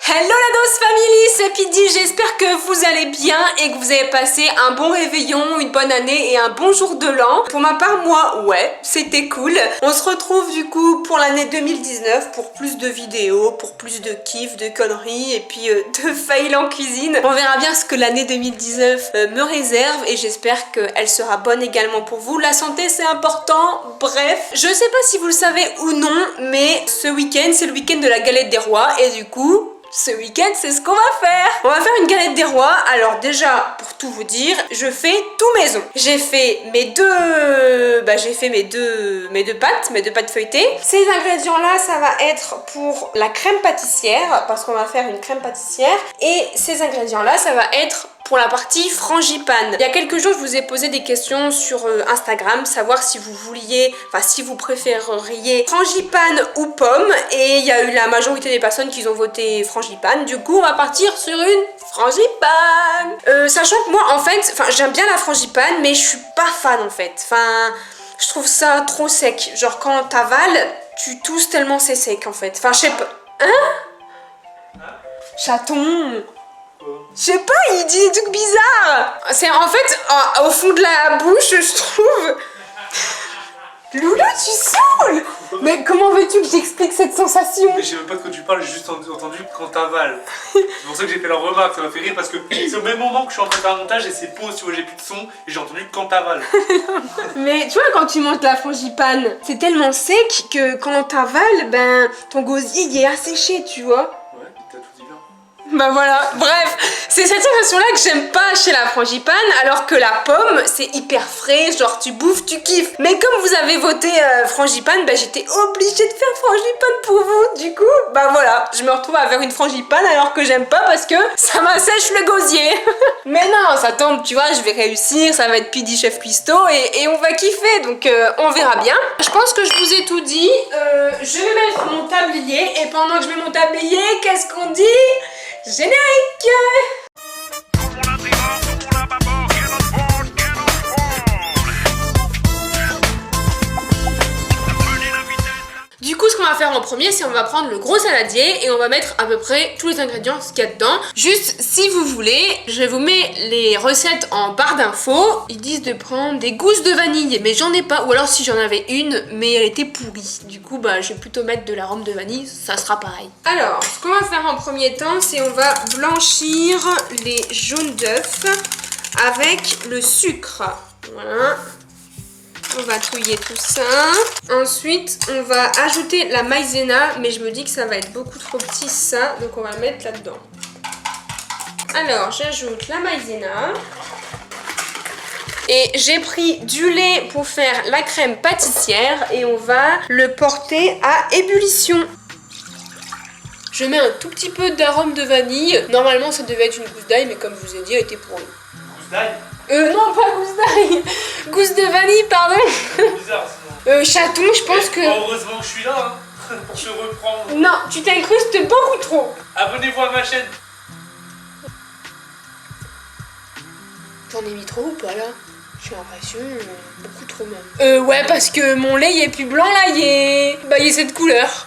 Hello la Dose Family, c'est Pidi, j'espère que vous allez bien et que vous avez passé un bon réveillon, une bonne année et un bon jour de l'an. Pour ma part, moi, ouais, c'était cool. On se retrouve du coup pour l'année 2019 pour plus de vidéos, pour plus de kiff, de conneries et puis de fails en cuisine. On verra bien ce que l'année 2019 me réserve et j'espère qu'elle sera bonne également pour vous. La santé c'est important, bref. Je sais pas si vous le savez ou non, mais ce week-end c'est le week-end de la galette des rois et du coup... ce week-end, c'est ce qu'on va faire. On va faire une galette des rois. Alors déjà, pour tout vous dire, je fais tout maison. J'ai fait mes deux... mes deux pâtes feuilletées. Ces ingrédients-là, ça va être pour la crème pâtissière, parce qu'on va faire une crème pâtissière. Et ces ingrédients-là, ça va être pour la partie frangipane. Il y a quelques jours, je vous ai posé des questions sur Instagram, savoir si vous vouliez, si vous préféreriez frangipane ou pomme. Et il y a eu la majorité des personnes qui ont voté frangipane. Du coup, on va partir sur une frangipane. Sachant que moi, en fait, j'aime bien la frangipane, mais je suis pas fan en fait. Je trouve ça trop sec. Genre quand t'avales, tu tousses tellement c'est sec en fait. Je sais pas. Hein? Chaton! Je sais pas, il dit des trucs bizarres. C'est en fait au fond de la bouche, je trouve. Loulou, tu saoules. Mais comment veux-tu que j'explique cette sensation? Mais je sais même pas de quoi tu parles, j'ai juste entendu quand t'avales. C'est pour ça que j'ai fait la remarque, ça m'a fait rire parce que c'est au même moment que je suis en train de faire un montage et c'est pause, tu vois, j'ai plus de son et j'ai entendu quand t'avales. Mais tu vois, quand tu montes la frangipane, c'est tellement sec que quand t'avales, ben ton gosier il est asséché, tu vois. Ouais, t'as tout dit bien. Bah voilà, bref, c'est cette sensation-là que j'aime pas chez la frangipane, alors que la pomme, c'est hyper frais, genre tu bouffes, tu kiffes. Mais comme vous avez voté frangipane, bah j'étais obligée de faire frangipane pour vous. Du coup, bah voilà, je me retrouve à faire une frangipane alors que j'aime pas parce que ça m'assèche le gosier. Mais non, ça tombe, tu vois, je vais réussir, ça va être Pidi Chef Cuistot et on va kiffer, donc on verra bien. Je pense que je vous ai tout dit, je vais mettre mon tablier et pendant que je mets mon tablier, qu'est-ce qu'on dit ? Générique! Du coup, ce qu'on va faire en premier, c'est on va prendre le gros saladier et on va mettre à peu près tous les ingrédients ce qu'il y a dedans. Juste, si vous voulez, je vous mets les recettes en barre d'infos. Ils disent de prendre des gousses de vanille, mais j'en ai pas. Ou alors si j'en avais une, mais elle était pourrie. Du coup, bah, je vais plutôt mettre de l'arôme de vanille, ça sera pareil. Alors, ce qu'on va faire en premier temps, c'est on va blanchir les jaunes d'œufs avec le sucre. Voilà. On va touiller tout ça. Ensuite, on va ajouter la maïzena, mais je me dis que ça va être beaucoup trop petit ça, donc on va le mettre là-dedans. Alors, j'ajoute la maïzena. Et j'ai pris du lait pour faire la crème pâtissière et on va le porter à ébullition. Je mets un tout petit peu d'arôme de vanille. Normalement, ça devait être une gousse d'ail, mais comme je vous ai dit, elle était pourrie. Gousse d'ail? Non, pas gousse d'ail. Gousse de vanille, pardon. C'est bizarre sinon. Chaton, je pense que... Heureusement que je suis là, hein, pour te reprendre. Non, tu t'incrustes beaucoup trop. Abonnez-vous à ma chaîne. J'en ai mis trop ou pas là? J'ai l'impression beaucoup trop même. Ouais, parce que mon lait il est plus blanc là, il est cette couleur.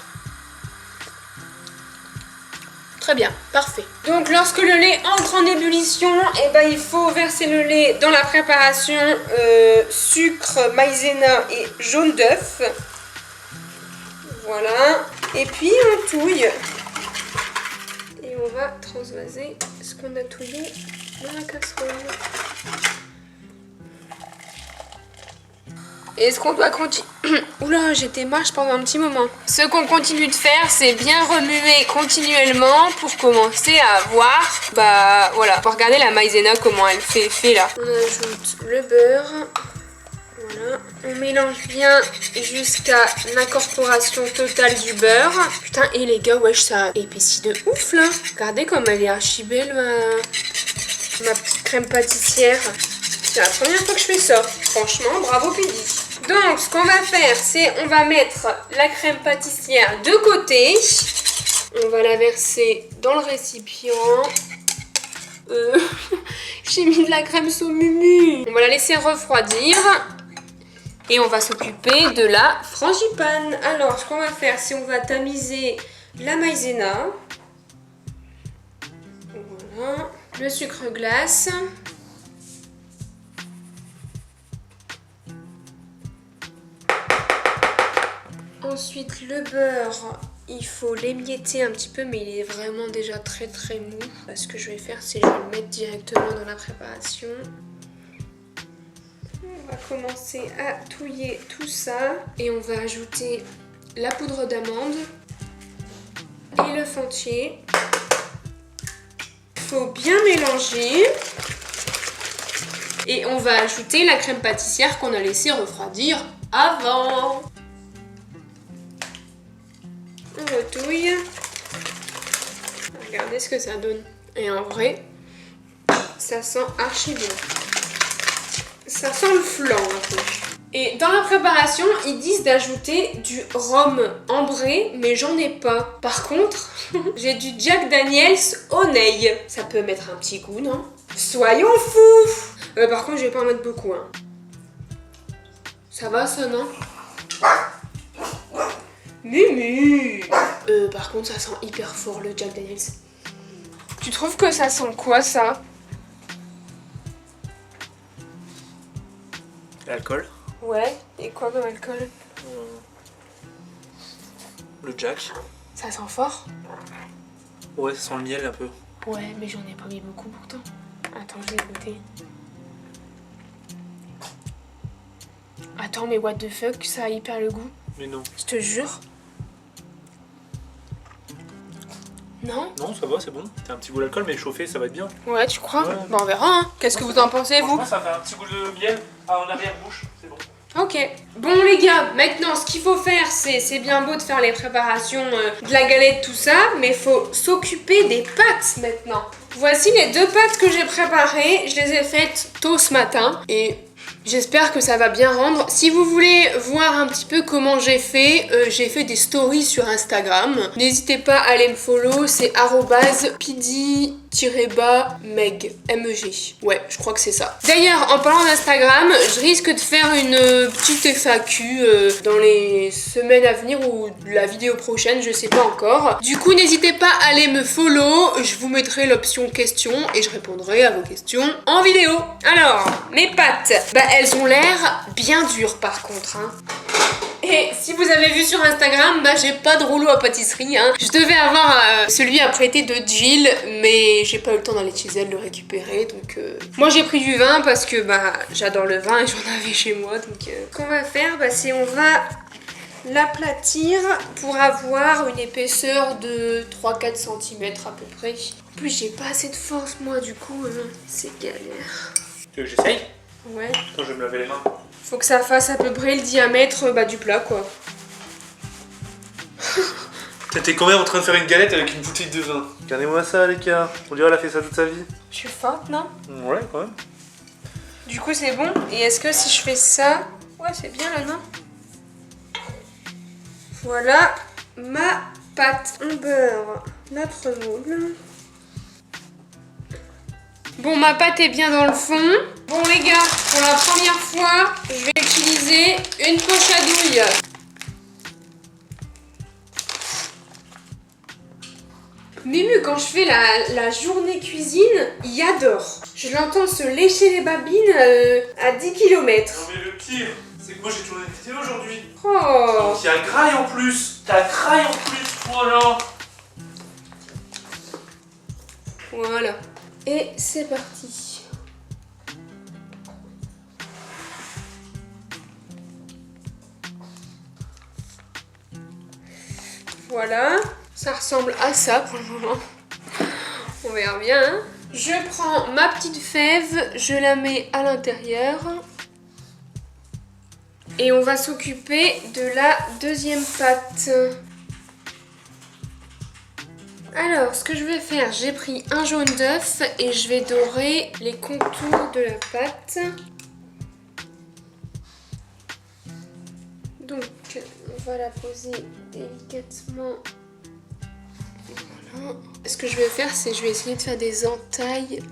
Très bien, parfait. Donc lorsque le lait entre en ébullition, il faut verser le lait dans la préparation sucre, maïzena et jaune d'œuf. Voilà. Et puis on touille. Et on va transvaser ce qu'on a touillé dans la casserole. Et ce qu'on doit continuer... Oula, j'étais marche pendant un petit moment. Ce qu'on continue de faire, c'est bien remuer continuellement pour commencer à avoir... voilà, pour regarder la maïzena, comment elle fait effet là. On ajoute le beurre. Voilà. On mélange bien jusqu'à l'incorporation totale du beurre. Putain, et les gars, wesh, ça épaissit de ouf là. Regardez comme elle est archi belle, ma petite crème pâtissière. C'est la première fois que je fais ça. Franchement, bravo Pidi. Donc, ce qu'on va faire, c'est on va mettre la crème pâtissière de côté. On va la verser dans le récipient. J'ai mis de la crème saumumu. On va la laisser refroidir. Et on va s'occuper de la frangipane. Alors, ce qu'on va faire, c'est on va tamiser la maïzena. le sucre glace. Ensuite, le beurre, il faut l'émietter un petit peu, mais il est vraiment déjà très mou. Ce que je vais faire, c'est que je vais le mettre directement dans la préparation. On va commencer à touiller tout ça. Et on va ajouter la poudre d'amande et le fond entier. Il faut bien mélanger. Et on va ajouter la crème pâtissière qu'on a laissé refroidir avant. On retouille. Regardez ce que ça donne. Et en vrai, ça sent archi bon. Ça sent le flan un peu. Et dans la préparation, ils disent d'ajouter du rhum ambré, mais j'en ai pas. Par contre, j'ai du Jack Daniels Honey. Ça peut mettre un petit goût, non? Soyons fous. Par contre, je vais pas en mettre beaucoup. Hein. Ça va, ça, non? Mumu. Par contre, ça sent hyper fort le Jack Daniels. Tu trouves que ça sent quoi, ça? L'alcool. Ouais, et quoi comme alcool? Le Jack. Ça sent fort? Ouais, ça sent le miel un peu. Ouais, mais j'en ai pas mis beaucoup pourtant. Attends, je vais goûter. Attends, mais what the fuck, ça a hyper le goût. Mais non. Je te jure. Non? Non, ça va, c'est bon. T'as un petit goût d'alcool, mais chauffé, ça va être bien. Ouais, tu crois? Ouais. Bon, on verra, hein. Qu'est-ce que vous en pensez, vous? Franchement, ça fait un petit goût de miel en arrière-bouche, c'est bon. Ok. Bon les gars, maintenant ce qu'il faut faire, c'est bien beau de faire les préparations de la galette, tout ça, mais il faut s'occuper des pâtes maintenant. Voici les 2 pâtes que j'ai préparées, je les ai faites tôt ce matin et j'espère que ça va bien rendre. Si vous voulez voir un petit peu comment j'ai fait des stories sur Instagram. N'hésitez pas à aller me follow, c'est @pidi-meg, M-E-G. Ouais, je crois que c'est ça. D'ailleurs, en parlant d'Instagram, je risque de faire une petite FAQ dans les semaines à venir ou la vidéo prochaine, je sais pas encore. Du coup, n'hésitez pas à aller me follow, je vous mettrai l'option questions et je répondrai à vos questions en vidéo. Alors, mes pâtes, bah elles ont l'air bien dures par contre, hein. Et si vous avez vu sur Instagram, bah j'ai pas de rouleau à pâtisserie, hein. Je devais avoir celui à prêter de Jill, mais j'ai pas eu le temps d'aller chez elle le récupérer, donc moi j'ai pris du vin parce que bah j'adore le vin et j'en avais chez moi, donc ce qu'on va faire, bah c'est on va l'aplatir pour avoir une épaisseur de 3-4 cm à peu près. En plus j'ai pas assez de force moi, du coup c'est galère. Tu veux que j'essaye? Ouais. Attends, je vais me laver les mains. Faut que ça fasse à peu près le diamètre du plat, quoi. T'étais quand même en train de faire une galette avec une bouteille de vin. Regardez-moi ça, les gars. On dirait qu'elle a fait ça toute sa vie. Je suis forte, non? Ouais, quand même. Du coup, c'est bon. Et est-ce que si je fais ça... Ouais, c'est bien, là, non? Voilà ma pâte. On beurre notre moule. Bon, ma pâte est bien dans le fond. Bon les gars, pour la première fois, je vais utiliser une poche à douille. Mimu, quand je fais la journée cuisine, il adore. Je l'entends se lécher les babines à 10 km. Non mais le pire, c'est que moi j'ai tourné une vidéo aujourd'hui. Oh. Donc il y a graille en plus. T'as graille en plus, voilà. Voilà. Et c'est parti. Voilà, ça ressemble à ça pour le moment. On verra bien, hein. Je prends ma petite fève, je la mets à l'intérieur. Et on va s'occuper de la deuxième pâte. Alors, ce que je vais faire, j'ai pris un jaune d'œuf et je vais dorer les contours de la pâte. Donc, on va la poser délicatement. Voilà. Ce que je vais faire, c'est je vais essayer de faire des entailles.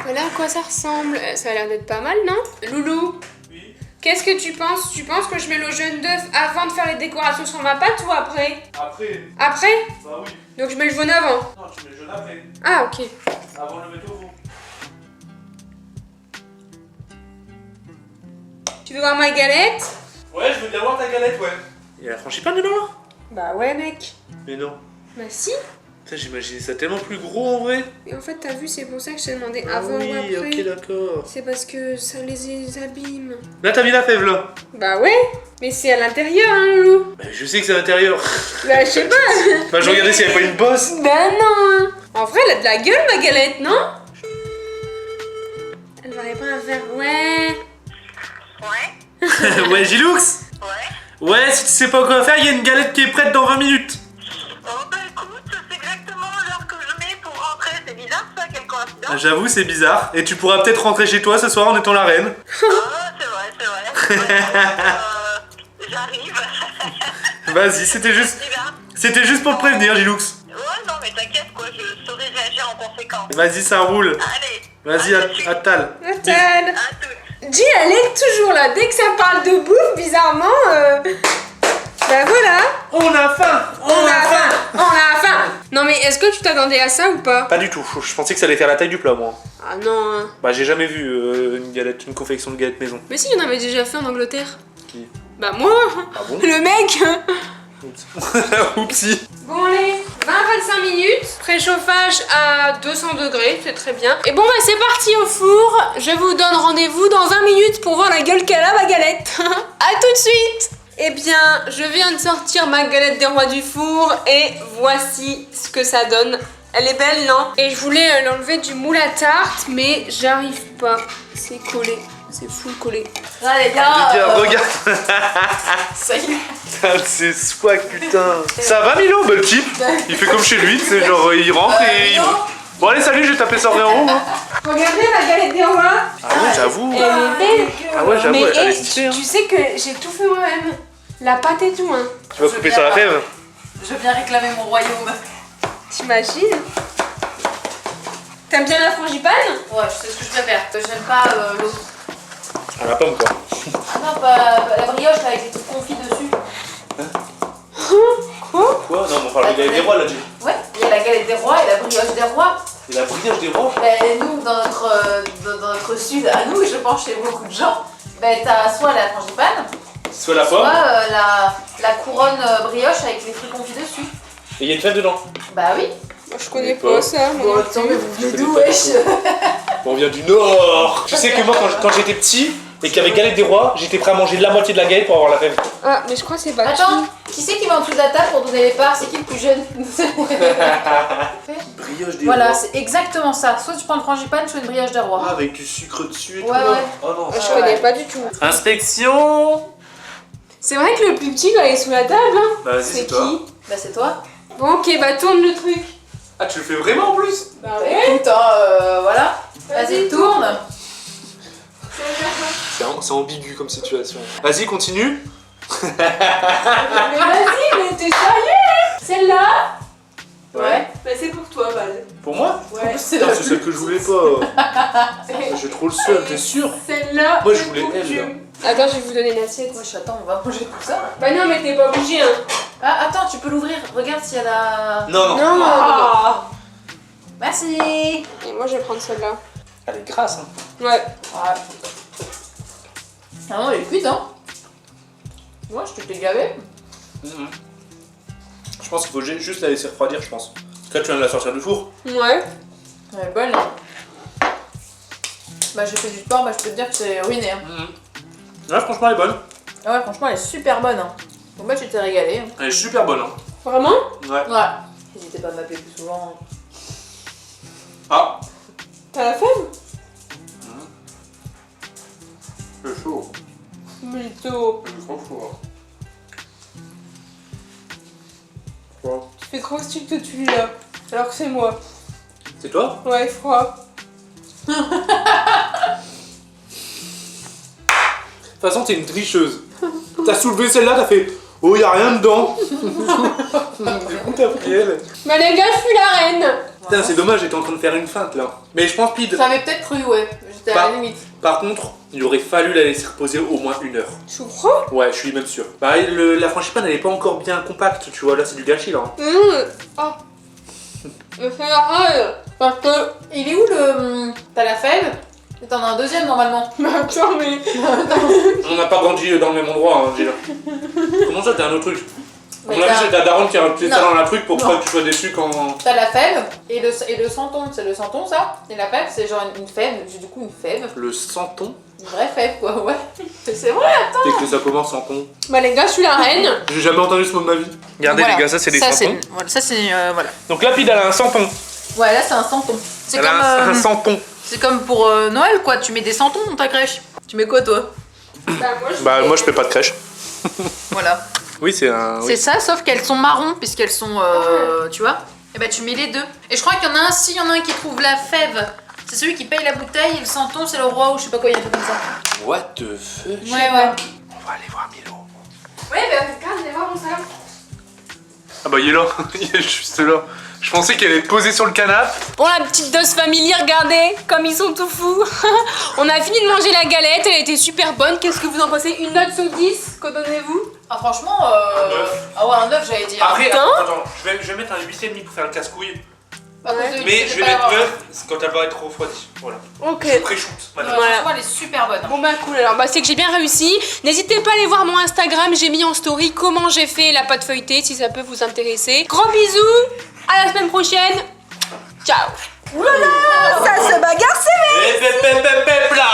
Voilà à quoi ça ressemble. Ça a l'air d'être pas mal, non? Loulou? Oui. Qu'est-ce que tu penses? Tu penses que je mets le jaune d'œuf avant de faire les décorations sur ma pâte ou après? Après? Après? Bah oui. Donc je mets le jaune avant. Non, tu mets le jaune donne après. Ah, ok. Avant de le mettre au four. Tu veux voir ma galette? Ouais, je veux bien voir ta galette, ouais. Il y a la frangipane dedans là? Bah ouais, mec. Mais non. Bah si. Putain, j'imaginais ça tellement plus gros en vrai. Et en fait, t'as vu, c'est pour ça que je t'ai demandé Ah avant oui, ou après. ok, d'accord. C'est parce que ça les abîme. Là, t'as mis la fève là. Bah ouais, mais c'est à l'intérieur, hein, loulou. Bah, je sais que c'est à l'intérieur. Bah je sais pas. Enfin, je regardais s'il y avait pas une bosse. Bah non. En vrai, elle a de la gueule, ma galette, non? Elle va répondre à faire ouais. Ouais, Ouais, Gilux. ouais. Ouais, si tu sais pas quoi faire, il y a une galette qui est prête dans 20 minutes. Oh bah écoute, c'est exactement l'heure que je mets pour rentrer. C'est bizarre ça, quelle coïncidence. J'avoue, c'est bizarre. Et tu pourras peut-être rentrer chez toi ce soir en étant la reine. Oh, c'est vrai, c'est vrai. Ouais, j'arrive. Vas-y, c'était juste pour te prévenir, Gilux. Ouais, non mais t'inquiète quoi, je saurai réagir en conséquence. Vas-y, ça roule. Allez. Vas-y, à tout de suite. à tal. Nathan. À toutes. G, elle est toujours là. Dès que ça parle de bouffe, bizarrement, bah voilà. On a faim. On a faim. On a faim. Non mais est-ce que tu t'attendais à ça ou pas? Pas du tout. Je pensais que ça allait faire la taille du plat, moi. Ah non. Hein. Bah, j'ai jamais vu une confection de galette maison. Mais si, il y en avait déjà fait en Angleterre. Qui? Bah moi. Ah bon? Le mec. Oupsie. Bon allez, 20-25 minutes, préchauffage à 200 degrés, c'est très bien. Et bon bah c'est parti au four, je vous donne rendez-vous dans 20 minutes pour voir la gueule qu'elle a ma galette. A tout de suite. Eh bien, je viens de sortir ma galette des rois du four et voici ce que ça donne. Elle est belle, non? Et je voulais l'enlever du moule à tarte, mais j'arrive pas. C'est collé, c'est full collé. Ah les gars, Regarde. ça y est. Putain, c'est swag, putain. Ça va, Milo? Bah, le type, il fait comme chez lui, c'est genre, il rentre et il... non. Bon, allez, salut, je vais taper 100 euros. Hein. Regardez ma galette des rois. Ah ouais, j'avoue. Elle est belle. Ah ouais, j'avoue, Mais elle est hey, stylée. Hein. tu sais que j'ai tout fait moi-même. La pâte et tout, hein. Tu vas couper sur la fève? Je viens réclamer mon royaume. T'imagines? T'aimes bien la frangipane? Ouais, je sais ce que je préfère. J'aime pas l'autre. À la pomme, quoi. Ah non, pas la brioche là, avec les trucs confits dessus. Quoi? Quoi? Non, mais on parle de galette des rois, là, Jay. Ouais, il y a la galette des rois et la brioche des rois. Et la brioche des rois? Ben, nous, dans notre sud, à nous, et je pense chez beaucoup de gens, ben, t'as soit la frangipane, Soit la soit pomme, la couronne brioche avec les fruits confits dessus. et il y a une fève dedans. Bah oui. Moi, je connais pas. pas ça. Bon, moi non attends, plus. mais vous venez Je d'où, connais pas wesh? Bon, on vient du Nord. Tu sais que moi, quand j'étais petit et qu'il y avait galette des rois, j'étais prêt à manger la moitié de la galette pour avoir la fève. Ah, mais je crois que c'est pas Attends, qui c'est qui va en dessous de la table pour donner les parts? C'est qui le plus jeune? Brioche des Voilà, rois. c'est exactement ça. Soit tu prends le frangipane, soit une brioche des rois. Ah, avec du sucre dessus et Ouais, tout. là. ouais. Oh non. Je connais pas du tout. Inspection. C'est vrai que le plus petit va aller sous la table, hein. Bah, vas-y, C'est c'est toi. qui? Bah c'est toi. Bon, ok, bah tourne le truc. Ah, tu le fais vraiment en plus? Bah Écoute, voilà. Vas-y, tourne. C'est ambigu comme situation. Vas-y, continue. Mais vas-y, mais t'es sérieux? Celle-là? Ouais. Bah c'est pour toi, Val. Pour moi? Ouais. C'est Putain, c'est celle que je voulais pas. J'ai trop le seum, t'es sûr? Celle-là. Moi, je c'est voulais pour elle, Dieu. là. Attends, je vais vous donner une assiette. Wesh, attends, on va manger tout ça. Bah non, mais t'es pas obligé, hein. Ah, attends, tu peux l'ouvrir. Regarde s'il y a la... Non, Non, Ah. Merci. Et moi, je vais prendre celle-là. Elle est grasse, hein. Ouais. Ouais. Ah non, elle est cuite, hein. Moi, je te l'ai gavé. Je pense qu'il faut juste la laisser refroidir, je pense. Parce que là, tu viens de la sortir du four. Ouais. Elle est bonne, hein. Bah, j'ai fait du sport, bah, je peux te dire que c'est ruiné, hein. Là, franchement, elle est bonne. Ah ouais, franchement, elle est super bonne, hein. Donc, bah, tu t'es régalé. Hein. Elle est super bonne, hein. Vraiment? Ouais. Ouais. N'hésitez pas à m'appeler plus souvent. Ah, T'as la fève? c'est chaud. Mytho. C'est trop chaud. Tu fais trop style que tu là. Alors que c'est moi. C'est toi? Ouais, froid. De toute façon, t'es une tricheuse. T'as soulevé celle-là, t'as fait oh, y'a rien dedans. Du coup, t'as pris elle. Bah les gars, je suis la reine. Putain, c'est dommage, j'étais en train de faire une feinte là. Mais je pense, Pide. J'avais peut-être cru, ouais. J'étais à Bah. la limite. Par contre, il aurait fallu la laisser reposer au moins 1 heure. Tu crois? Ouais, je suis même sûr. Bah, la frangipane, elle est pas encore bien compacte, tu vois. Là, c'est du gâchis là. hein. Oh. Mais c'est normal. Parce que... Il est où le... T'as la fève et t'en as un deuxième normalement. Mais attends, mais... On n'a pas grandi dans le même endroit, hein, Gila. Comment ça, t'as un autre truc? Mais On a vu, t'as- c'est ta daronne qui a rajouté ça Non. dans la truc pour Non. pas que tu sois déçu quand... T'as la fève et le santon, c'est le santon ça. Et la fève c'est genre une fève, du coup une fève. Le santon? Une vraie fève quoi, ouais. C'est vrai, attends. Dès que ça commence, santon. Bah les gars, je suis la reine. J'ai jamais entendu ce mot de ma vie. Regardez Voilà. les gars, ça c'est des santons. Voilà, ça c'est... voilà. Donc Lapide, elle a un santon. Ouais, là c'est un santon. C'est Elle comme, a un santon. c'est comme pour Noël quoi, tu mets des santons dans ta crèche. Tu mets quoi toi? Bah moi je fais pas de crèche. Voilà. Oui, c'est un... C'est ça, sauf qu'elles sont marrons, puisqu'elles sont, tu vois. Et bah tu mets les deux. Et je crois qu'il y en a un, si, il y en a un qui trouve la fève. C'est celui qui paye la bouteille et le santon, c'est le roi ou je sais pas quoi, il y a un peu comme ça. What the fuck? Ouais, ouais. On va aller voir Milo. Ouais, bah regarde, viens voir mon salam. Ah bah il est là, il est juste là. Je pensais qu'elle est posée sur le canapé. Bon, la petite dose famille, regardez, comme ils sont tout fous. On a fini de manger la galette, elle était super bonne. Qu'est-ce que vous en pensez? Une note sur 10, que donnez-vous? Ah franchement, Un œuf. Ah ouais, un œuf j'allais dire. Après, Putain. attends, je vais mettre un 8,5 pour faire le casse-couille. Par contre, Ouais. celui Mais que je j'ai vais pas mettre avoir. 9 quand elle va être refroidie. Voilà. Ok. Je pré-shoot, Ouais, madame. Voilà. franchement, elle est super bonne. Bon bah cool, alors bah c'est que j'ai bien réussi. N'hésitez pas à aller voir mon Instagram, j'ai mis en story comment j'ai fait la pâte feuilletée si ça peut vous intéresser. Gros bisous, à la semaine prochaine. Ciao. Voilà, ça se bagarre, c'est Hep, hep, hep, hep, hep, là.